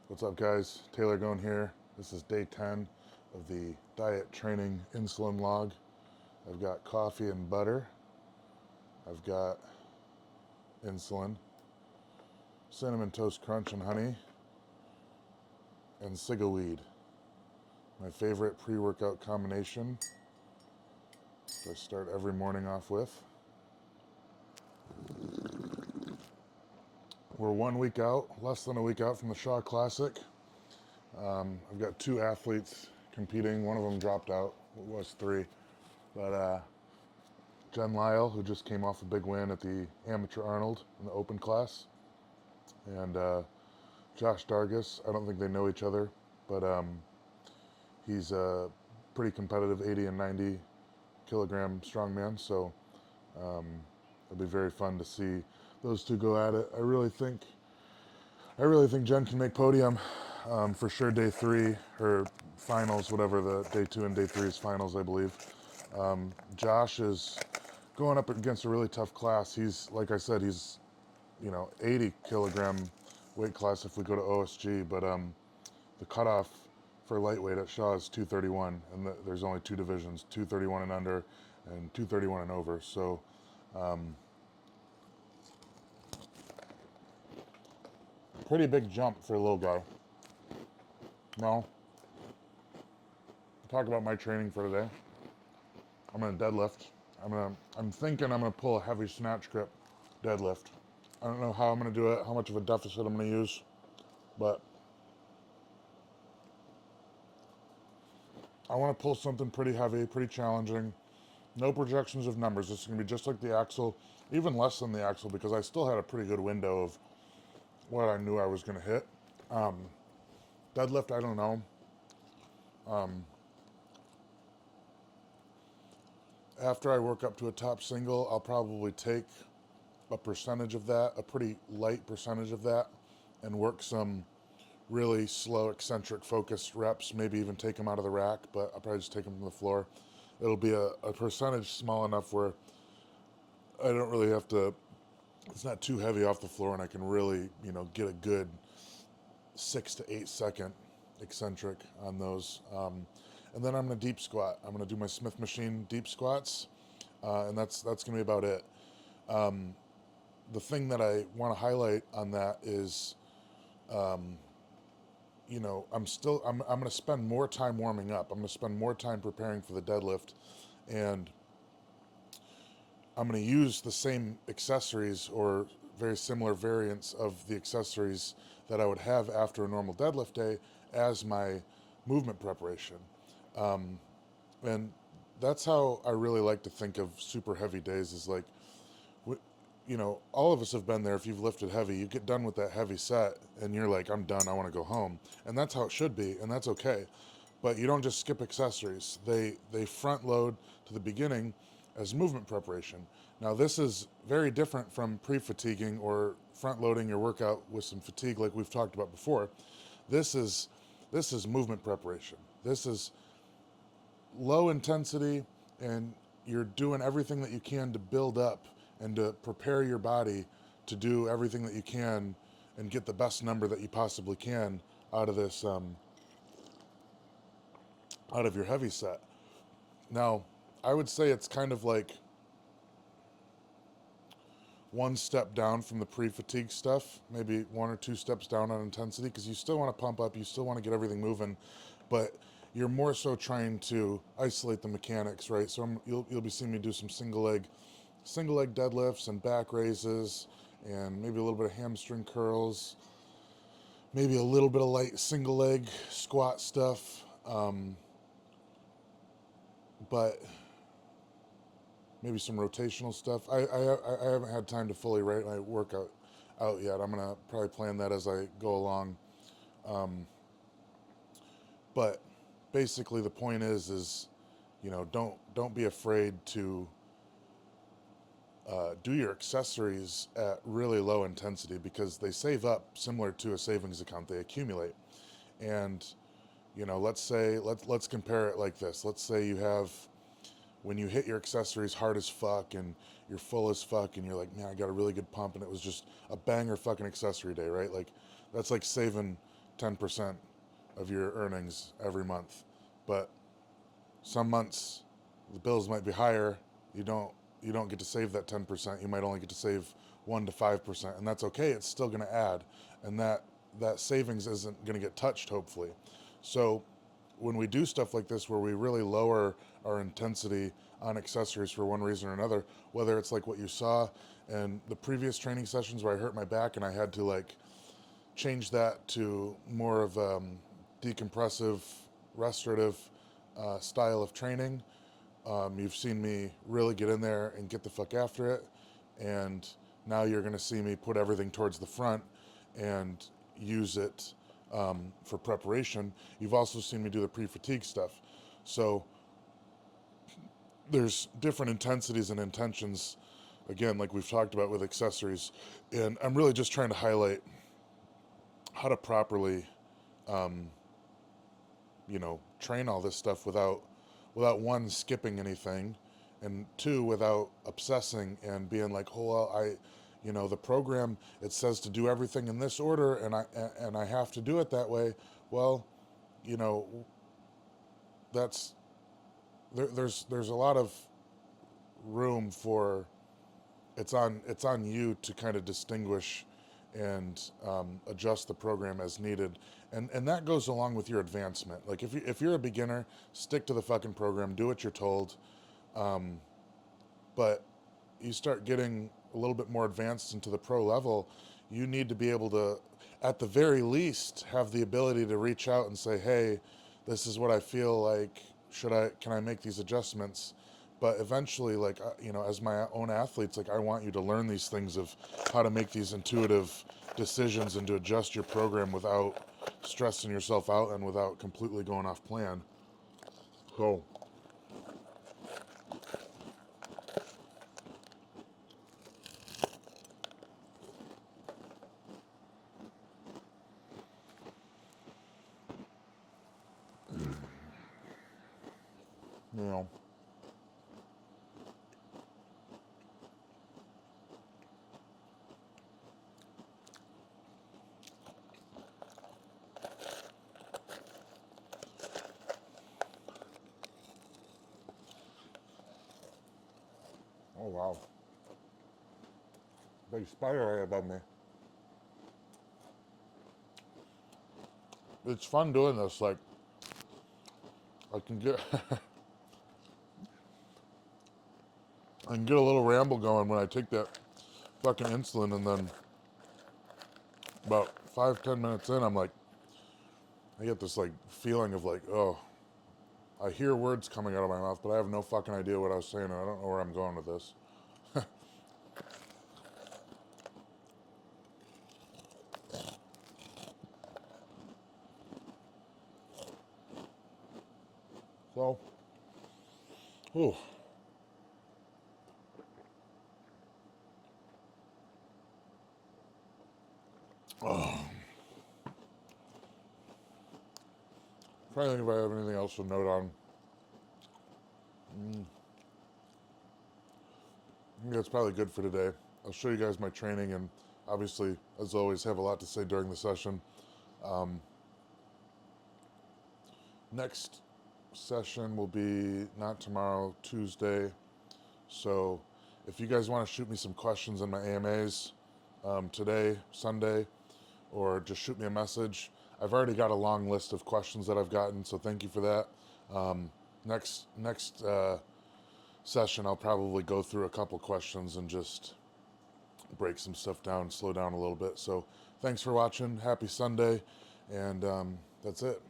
What's up, guys? Taylor Gone here. This is day 10 of the diet training insulin log. I've got coffee and butter. I've got insulin, cinnamon toast crunch and honey, and cigaweed. My favorite pre-workout combination that I start every morning off with. We're 1 week out, less than a week out from the Shaw Classic. I've got two athletes competing. One of them dropped out. It was three. But Jen Lyle, who just came off a big win at the Amateur Arnold in the open class, and Josh Dargis. I don't think they know each other, but he's a pretty competitive 80 and 90 kilogram strongman, so it'll be very fun to see those two go at it. I really think Jen can make podium for sure. Day three, her finals, whatever the day two and day three's finals, I believe. Josh is going up against a really tough class. He's, like I said, he's 80 kilogram weight class if we go to OSG, but the cutoff for lightweight at Shaw is 231, and there's only two divisions: 231 and under, and 231 and over. So pretty big jump for a little guy. Now, talk about my training for today. I'm gonna deadlift. I'm thinking I'm gonna pull a heavy snatch grip deadlift. I don't know how I'm gonna do it, how much of a deficit I'm gonna use, but I want to pull something pretty heavy, pretty challenging. No projections of numbers. This is gonna be just like the axle, even less than the axle, because I still had a pretty good window of what I knew I was gonna hit. Deadlift, I don't know. After I work up to a top single, I'll probably take a percentage of that, a pretty light percentage of that, and work some really slow, eccentric, focused reps, maybe even take them out of the rack, but I'll probably just take them from the floor. It'll be a percentage small enough where I don't really have to, it's not too heavy off the floor, and I can really, get a good 6 to 8 second eccentric on those. And then I'm gonna deep squat. I'm gonna do my Smith machine deep squats, and that's gonna be about it. The thing that I want to highlight on that is, I'm going to spend more time warming up. I'm going to spend more time preparing for the deadlift, and I'm going to use the same accessories or very similar variants of the accessories that I would have after a normal deadlift day as my movement preparation. And that's how I really like to think of super heavy days, is like, all of us have been there. If you've lifted heavy, you get done with that heavy set and you're like, I'm done, I want to go home. And that's how it should be, and that's okay. But you don't just skip accessories. They front load to the beginning as movement preparation. Now this is very different from pre-fatiguing or front loading your workout with some fatigue like we've talked about before. This is movement preparation. This is low intensity, and you're doing everything that you can to build up and to prepare your body to do everything that you can and get the best number that you possibly can out of this, out of your heavy set. Now, I would say it's kind of like one step down from the pre-fatigue stuff, maybe one or two steps down on intensity, because you still want to pump up, you still want to get everything moving, but you're more so trying to isolate the mechanics, right? So you'll be seeing me do some single leg deadlifts and back raises, and maybe a little bit of hamstring curls, maybe a little bit of light single leg squat stuff, but maybe some rotational stuff. I haven't had time to fully write my workout out yet. I'm gonna probably plan that as I go along. But basically, the point is don't be afraid to do your accessories at really low intensity, because they save up similar to a savings account. They accumulate, and let's compare it like this. Let's say you have, when you hit your accessories hard as fuck and you're full as fuck and you're like, man, I got a really good pump, and it was just a banger fucking accessory day, right? Like, that's like saving 10% of your earnings every month. But some months the bills might be higher. You don't get to save that 10%. You might only get to save 1 to 5%, and that's okay. It's still going to add, and that savings isn't going to get touched, hopefully. So when we do stuff like this where we really lower our intensity on accessories for one reason or another, whether it's like what you saw in the previous training sessions where I hurt my back and I had to like change that to more of decompressive, restorative style of training. You've seen me really get in there and get the fuck after it, and now you're going to see me put everything towards the front and use it for preparation. You've also seen me do the pre-fatigue stuff. So there's different intensities and intentions, again, like we've talked about with accessories. And I'm really just trying to highlight how to properly, train all this stuff without one, skipping anything, and two, without obsessing and being like, oh, well, the program, it says to do everything in this order, and I have to do it that way. Well, you know, that's there's a lot of room for it's on you to kind of distinguish and adjust the program as needed, and that goes along with your advancement. Like if you're a beginner, stick to the fucking program, do what you're told. But you start getting a little bit more advanced into the pro level, you need to be able to, at the very least, have the ability to reach out and say, hey, this is what I feel like. Can I make these adjustments? But eventually, like, as my own athletes, like, I want you to learn these things of how to make these intuitive decisions and to adjust your program without stressing yourself out and without completely going off plan. So, you know, oh wow, big spider right above me. It's fun doing this. Like, I can get I can get a little ramble going when I take that fucking insulin, and then about 5-10 minutes in, I'm like, I get this like feeling of like, oh, I hear words coming out of my mouth, but I have no fucking idea what I was saying, and I don't know where I'm going with this. So, whew. Oh, trying to think if I have anything else to note on. I think that's probably good for today. I'll show you guys my training, and obviously, as always, have a lot to say during the session. Next session will be not tomorrow, Tuesday. So if you guys want to shoot me some questions in my AMAs today, Sunday, or just shoot me a message. I've already got a long list of questions that I've gotten, so thank you for that. Next session, I'll probably go through a couple questions and just break some stuff down, slow down a little bit. So thanks for watching. Happy Sunday, and that's it.